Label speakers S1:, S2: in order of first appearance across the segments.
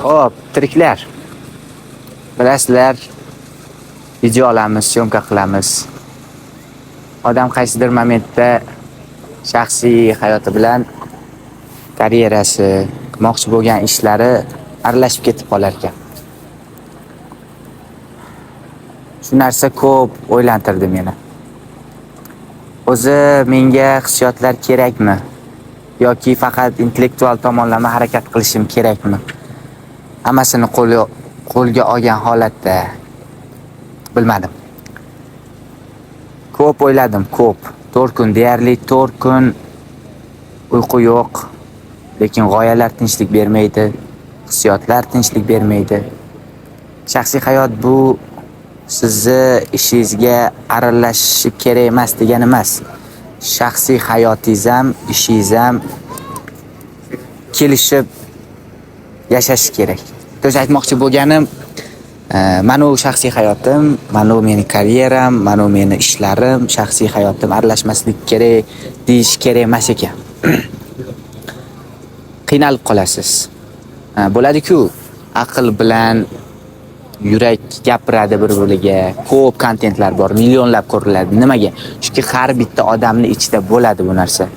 S1: Xo'p, tiriklar. Bilasizlar, video olamiz, syomka qilamiz. Odam qaysidir momentda shaxsiy hayoti bilan karyerasi, qilmoqchi bo'lgan ishlari aralashib ketib qolar ekan. Shu narsa ko'p o'ylantirdi meni. O'zi menga hissiyotlar kerakmi? Yoki faqat intellektual tomonlama harakat qilishim kerakmi? Hammasini qo'lga olgan holatda bilmadim. Ko'p o'yladim, ko'p. 4 kun, deyarli 4 kun uyqu yo'q. Lekin g'oyalar tinchlik bermaydi, hissiyotlar tinchlik bermaydi. Shaxsiy hayot bu sizni ishingizga aralashishi kerak emas degani emas. Shaxsiy hayotingiz ham, ishingiz ham kelishib yashash kerak. O'zi aytmoqchi bo'lganim, mana u shaxsiy hayotim, mana u meni karyeram, mana u meni ishlarim, shaxsiy hayotim aralashmaslik kerak, deyish kerak emas ekan. Qiynalib qolasiz. Bo'ladi-ku, aql bilan yurak gapiradi bir-biriga. Ko'p kontentlar bor, millionlab ko'riladi. Nimaga? Chunki har bitta odamning ichida bo'ladi bu narsa.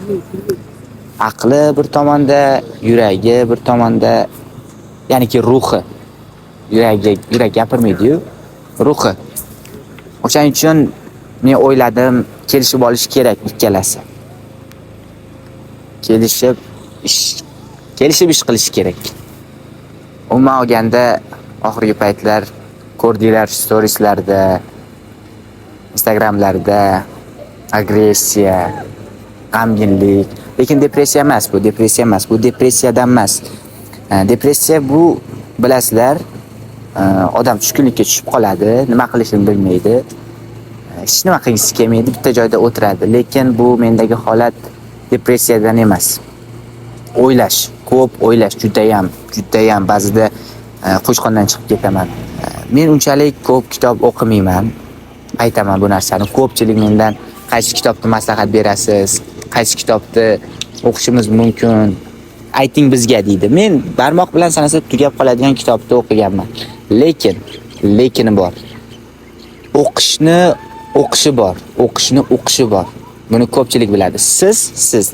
S1: Aqli bir tomonda, yuragi bir tomonda, ya'niki ruhi. Yurak gapirmaydi-yu, ruhi. O'shaning uchun men o'yladim, kelishib olish kerak ikkalasi. Kelishib ish qilish kerak. Umuman olganda oxirgi paytlar ko'rdinglar storieslarda, Instagramlarda agressiya, g'amginlik, lekin depressiya emas bu, bu depressiyadan emas. Depressiya bu, bilasizlar, odam tushkunlikka tushib qoladi, nima qilishini bilmaydi. Hech nima qilgisi kelmaydi, bitta joyda o'tiradi. Lekin bu mendagi holat depressiyadan emas. O'ylash, ko'p o'ylash, judayam ba'zida qo'shqondan chiqib ketaman. Men unchalik ko'p kitob o'qimayman. Aytaman bu narsani. Ko'pchilik mendan qaysi kitobni maslahat berasiz, qaysi kitobni o'qishimiz mumkin, ayting bizga deydi. Men barmoq bilan sanasa tugab qoladigan kitobni o'qiganman. Lekin bor. O'qishni o'qishi bor. Buni ko'pchilik biladi. Siz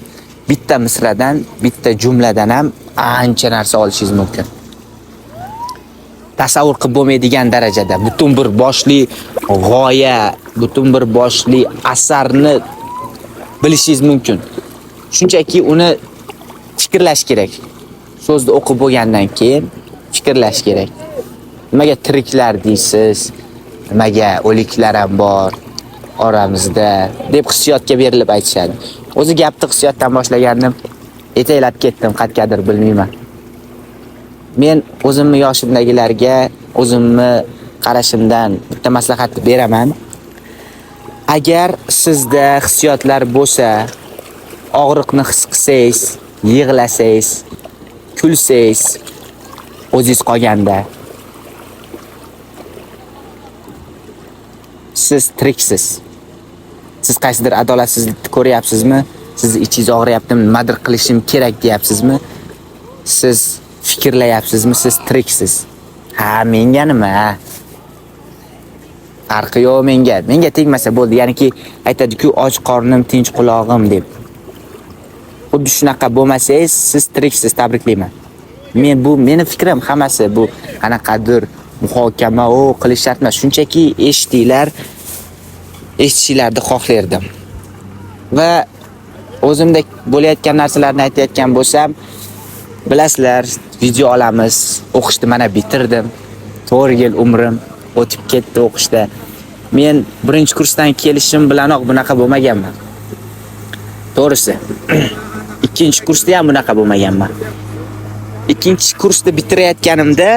S1: bitta misradan, bitta jumladan ham ancha narsa olishingiz mumkin. Tasavvur qilib bo'lmaydigan darajada butun bir boshli g'oya, butun bir boshli asarni bilishingiz mumkin. Shunchaki uni fikrlash kerak. So'zni o'qib bo'lgandan keyin fikrlash kerak. Nimaga tiriklar deysiz? Nimaga o'liklar ham bor oramizda deb hissiyotga berilib aytishadi. O'zi gapni hissiyotdan boshlagandim, etaklab ketdim, qatgadir bilmayman. Men o'zimni yoshimdagilarga, o'zimni qarashimdan bitta maslahat beraman. Agar sizda hissiyotlar bo'lsa, og'riqni his qilsangiz, yig'lasangiz, kulsangiz, o'zingiz qolganda siz tiriksiz. Siz qaysidir adolatsizlikni ko'ryapsizmi? Siz ichingiz og'riyaptimi? Nimadir qilishim kerak deyapsizmi? Siz fikrlayapsizmi? Siz tiriksiz. Menga nima? Farqi yo'q menga. Menga tegmasa bo'ldi. Ya'niki aytadi-ku, och qornim, tinch qulog'im deb. Xuddi shunaqa bo'lmasangiz, siz tiriksiz, tabriklayman. Bu meni fikrim, hammasi bu qanaqadir muhokama qilish shart emas. Shunchaki eshitishlarni xohlardim. Va o'zimda bo'layotgan narsalarni aytayotgan bo'lsam, bilasizlar, video olamiz, o'qishni mana bitirdim. 4 yil umrim o'tib ketdi o'qishda. Men 1-kursdan kelishim bilanoq bunaqa bo'lmaganman. To'g'risi. 2-kursda ham bunaqa bo'lmaganman. 2-kursni bitirayotganimda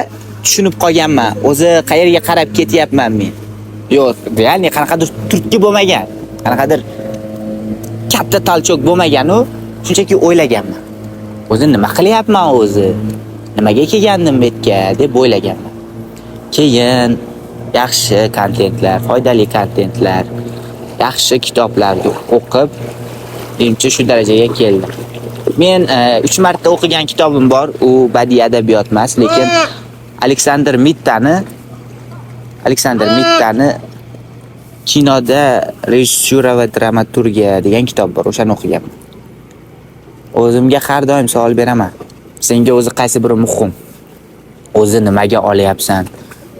S1: tushunib qolganman. O'zi qayerga qarab ketyapman men. Yo'q, ya'ni qanaqadir turtki bo'lmagan, qanaqadir katta talchoq bo'lmagan-u, shunchaki o'ylaganman. O'zi nima qilyapman o'zi? Nimaga kelgandim bu yerga deb o'ylaganman. Keyin yaxshi kontentlar, foydali kontentlar yaxshi kitoblarni o'qib, menimcha shu darajaga keldim. Men 3 marta o'qigan kitobim bor. U badiiy adabiyot emas, lekin Aleksandr Mittani kinoda rejissura va dramaturgiya degan kitob bor. O'shani o'qiganman. O'zimga har doim savol beraman. Senga o'zi qaysi biri muhim? O'zi nimaga olyapsan?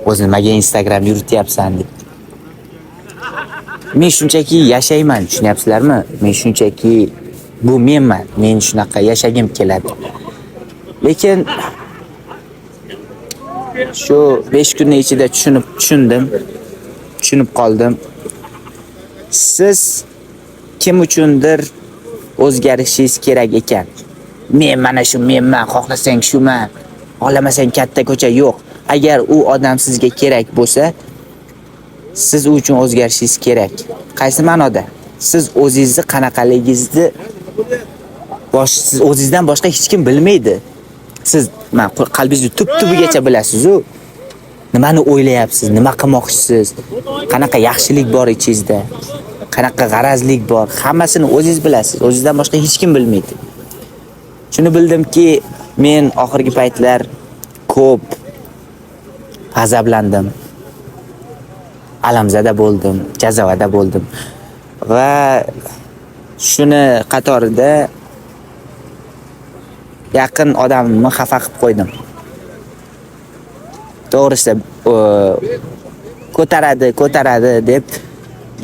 S1: O'zi nimaga Instagram yurityapsan deb. Men shunchaki yashayman, tushunyapsizlarmi? Men shunchaki bu menman. Men shunaqa yashagim keladi. Lekin shu 5 kunning ichida tushunib qoldim. Siz kim uchundir o'zgarishingiz kerak ekan. Men mana shu menman, xohlasang shuman, xohlamasang katta ko'cha yo'q. Agar u odam sizga kerak bo'lsa, siz u uchun o'zgarishingiz kerak. Qaysi ma'noda? Siz o'zingizni qanaqaligingizni siz o'zingizdan boshqa hech kim bilmaydi. Siz qalbingizni tub-tubigacha bilasiz-ku. Nimani o'ylayapsiz, nima qilmoqchisiz, qanaqa yaxshilik bor ichingizda, qanaqa g'arazlik bor, hammasini o'zingiz bilasiz. O'zingizdan boshqa hech kim bilmaydi. Shuni bildimki, men oxirgi paytlar ko'p g'azablandim. Alamzada bo'ldim, jazavada bo'ldim. Va shuni qatorida yaqin odamimni xafa qilib qo'ydim. To'g'risi, ko'taradi deb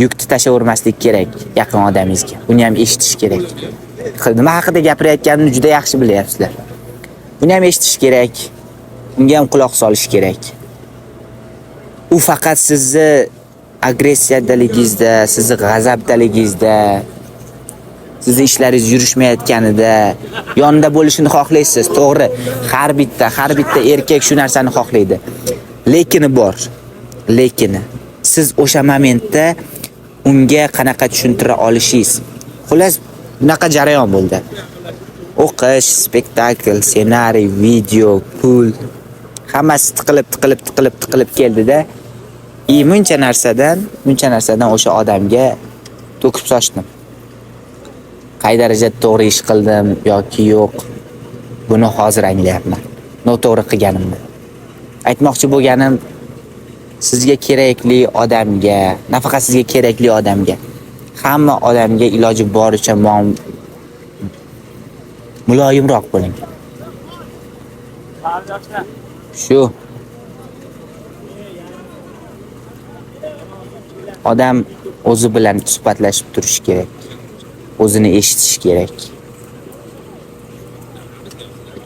S1: yukni tashavermaslik kerak yaqin odamingizga. Uni ham eshitish kerak. Nima haqida gapirayotganimni juda yaxshi bilyapsizlar. Uni ham eshitish kerak. Unga ham quloq solish kerak. U faqat sizni agressiyadaligingizda, sizni g'azabdaligingizda, sizni ishlaringiz yurishmayotganida yonida bo'lishini xohlaysiz. To'g'ri, har bitta erkak shu narsani xohlaydi. Lekini bor. Lekini siz o'sha momentda unga qanaqa tushuntira olishingiz. Xullas, bunaqa jarayon bo'ldi. O'qish, spektakl, ssenariy, video, pul, hammasi tiqilib keldida, muncha narsadan o'sha odamga to'kib sochdim. Qay darajada to'g'ri ish qildim yoki yo'q, buni hozir anglayapman. Noto'g'ri qilganimni. Aytmoqchi bo'lganim, sizga kerakli odamga, nafaqat sizga kerakli odamga, hamma odamga iloji boricha muloyimroq bo'ling. Shu odam o'zi bilan suhbatlashib turish kerak. O'zini eshitish kerak.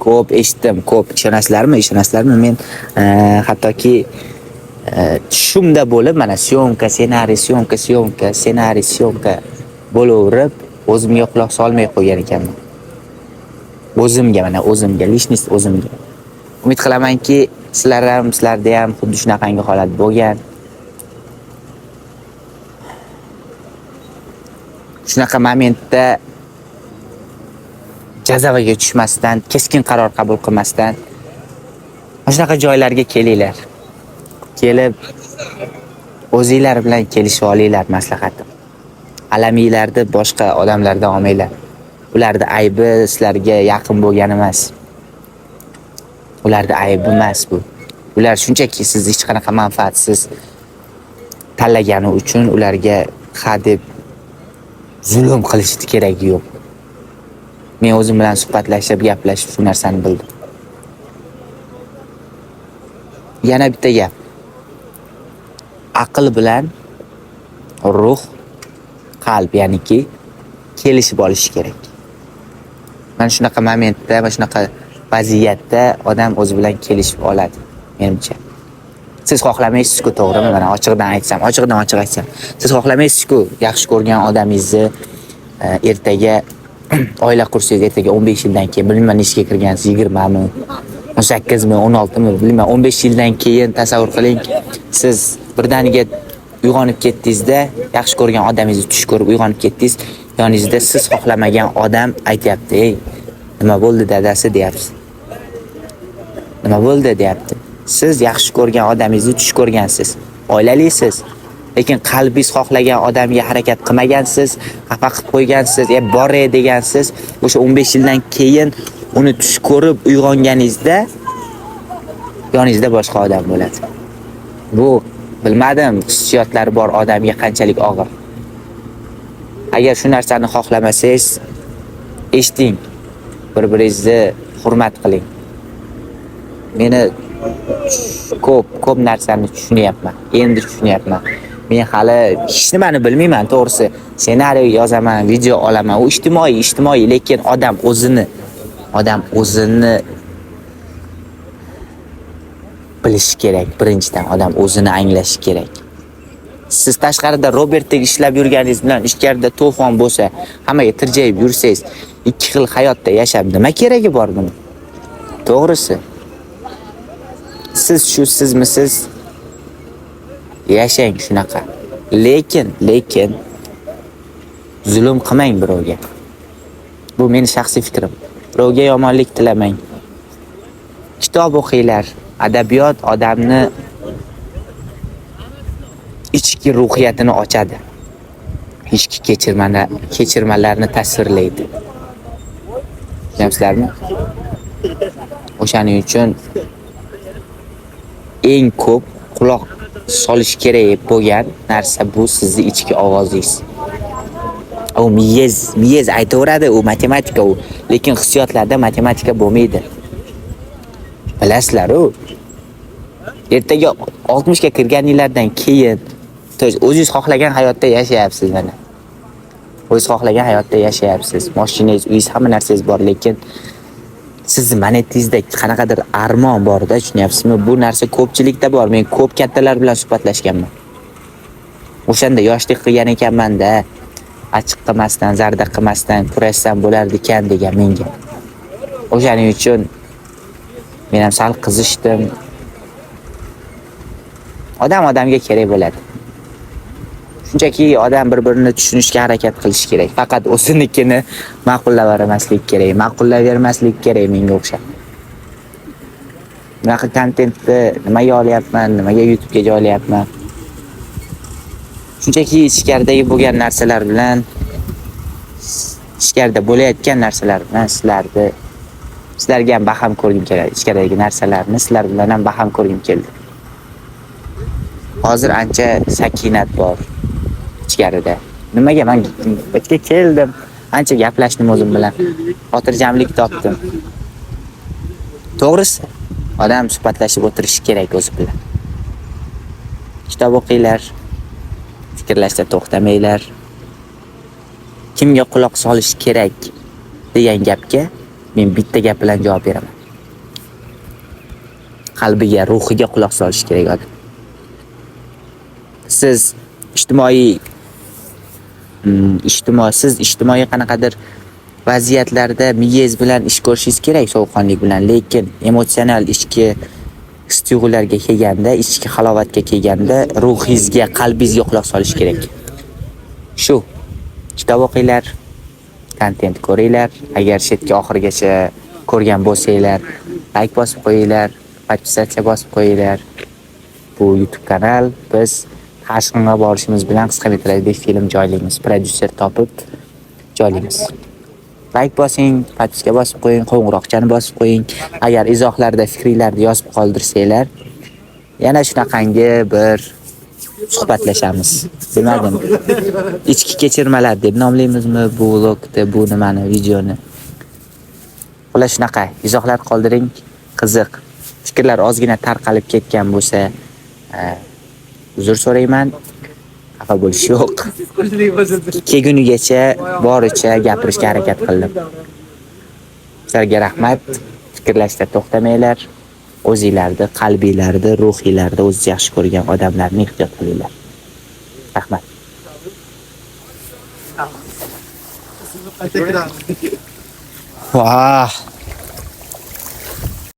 S1: Ko'p eshitdim, ko'p ishonasizlarmi? Men hattoki tushimda bo'lib, mana syomka, ssenariy bo'laverib, o'zimga quloq solmay qo'ygan ekanman. O'zimga, lishnost o'zimga. Umid qilamanki, sizlarda ham xuddi shunaqangi holat bo'lgan. Shunaqa momentda jazavaga tushmasdan, keskin qaror qabul qilmasdan shunaqa joylarga kelinglar. Kelib o'zingizlar bilan kelishib olinglar, maslahatim. Alaminglarni boshqa odamlardan olmanglar. Ularning aybi sizlarga yaqin bo'lgani emas. Ularning aybi emas bu. Ular shunchaki sizni hech qanaqa manfaatsiz tanlagani uchun ularga deb zulm qilishni keragi yo'q. Men o'zim bilan suhbatlashib, gaplashib shu narsani bildim. Yana bitta gap. Aql bilan ruh, qalb, ya'niki kelishib olish kerak. Mana shunaqa momentda, mana shunaqa vaziyatda odam o'zi bilan kelishib oladi, menimcha. Siz xohlamaysiz-ku, to'g'rimi? Mana ochiq aytsam. Siz xohlamaysiz-ku, yaxshi ko'rgan odamingizni ertaga oila qursangiz, ertaga 15 yildan keyin bilmayman nechga kirgansiz, 20 mi, 18 mi, 16 mi, bilmayman 15 yildan keyin tasavvur qiling, siz birdaniga uyg'onib ketdingizda, yaxshi ko'rgan odamingizni tush ko'rib uyg'onib ketdingiz, yoningizda siz xohlamagan odam aytayapti: "Ey, nima bo'ldi dadasi?" deyapsiz. Nima bo'ldi deyapti. Siz yaxshi ko'rgan odamingizni tush ko'rgansiz. Oilalisiz. lekin qalbingiz xohlagan odamga harakat qilmagansiz, xafa qilib qo'ygansiz, boray degansiz, o'sha 15 yildan keyin uni tush ko'rib uyg'onganingizda yoningizda boshqa odam bo'ladi. Bu bilmadim, xususiyatlari bor odamga qanchalik og'ir. Agar shu narsani xohlamasangiz, eshiting, bir-biringizni hurmat qiling. Meni ko'p narsani tushunyapman. Endi tushunyapman. Men hali hech nimani bilmayman, to'g'risi. Ssenariy yozaman, video olaman. U ijtimoiy, lekin odam o'zini bilishi kerak. Birinchidan odam o'zini anglashi kerak. Siz tashqarida Robertdek ishlab yurganingiz bilan ichkarida to'fon bo'lsa, hammaga tirjayib yursangiz, ikki xil hayotda yashab nima keragi bor buni? To'g'risi. Siz sizmisiz? Yashang shunaqa. Lekin zulm qilmang birovga. Bu meni shaxsiy fikrim. Birovga yomonlik tilamang. Kitob o'qinglar. Adabiyot odamni ichki ruhiyatini ochadi. Ichki kechirmalarni tasvirlaydi. Tushunasizlarmi? O'shaning uchun eng ko'p quloq solish kerak bo'lgan narsa bu sizning ichki ovozingiz. U miyiz aytaveradi, u matematika u, lekin hissiyotlarda matematika bo'lmaydi. Bilasizlar-ku. Ertaga 60 ga kirganinglardan keyin o'zingiz xohlagan hayotda yashayapsiz mana. O'zingiz xohlagan hayotda yashayapsiz. Mashinangiz, uyingiz, hamma narsangiz bor, lekin sizni manetingizda qanaqadir armon bor-da, tushunyapsizmi? Bu narsa ko'pchilikda bor. Men ko'p kattalar bilan suhbatlashganman. O'shanda yoshlik qilgan ekanman-da, achchiq qilmasdan, zarda qilmasdan kurashsam bo'lardi-kan degan menga. O'shaning uchun men ham sal qizishdim. Odamga kerak bo'ladi. Shunchaki odam bir-birini tushunishga harakat qilish kerak. Faqat o'zinikini ma'qullavermaslik kerak. Ma'qullavermaslik kerak menga o'xshab. Bunaqa kontentni nimaga olyapman, nimaga YouTube'ga joylayapman? Shunchaki ichkaridagi bo'lgan narsalar bilan, ichkarida bo'layotgan narsalar bilan sizlarga ham baham ko'rgim keladi. Ichkaridagi narsalarni sizlar bilan ham baham ko'rgim keldi. Hozir ancha sakinat bor ichkarida. Nimaga men bitga keldim? Ancha gaplashdim o'zim bilan. Xotirjamlik topdim. To'g'risi, odam suhbatlashib o'tirishi kerak o'zi bilan. Kitob o'qinglar, fikrlashda to'xtamanglar. Kimga quloq solish kerak degan gapga men bitta gap bilan javob beraman. Qalbiga, ruhiga quloq solish kerak odam. Siz ijtimoiy qanaqadir vaziyatlarda miyangiz bilan ish ko'rishingiz kerak, sovuqqonlik bilan, lekin emotsional ichki his-tuyg'ularga kelganda, ichki halovatga kelganda ruhingizga, qalbingizga quloq solish kerak. Shu. Kitob o'qinglar, kontent ko'ringlar. Agar shetga oxirigacha ko'rgan bo'lsanglar, like bosib qo'yinglar, podpisatsiya bosib qo'yinglar. Bu YouTube kanal biz Tashqinga borishimiz bilan qisqa metrajli film joylaymiz. Prodyuser topib joylaymiz. Like bosing, podpiska bosib qo'ying, qo'ng'iroqchani bosib qo'ying. Agar izohlarda fikringizni yozib qoldirsanglar, yana shunaqangi bir suhbatlashamiz. Bilmadim. Ichki kechirmalar deb nomlaymizmi bu vlogni, bu nimani, videoni. Xullas shunaqa izohlar qoldiring. Qiziq. Fikrlar ozgina tarqalib ketgan bo'lsa, uzr so'rayman. Xafa bo'lish yo'q. Kelgunigacha boricha gapirishga harakat qildim. Sizlarga rahmat. Fikrlashda to'xtamanglar. O'zingizlarni, qalbingizlarni, ruhingizlarni o'zingiz yaxshi ko'rgan odamlarni ehtiyot qilinglar. Rahmat. Vah.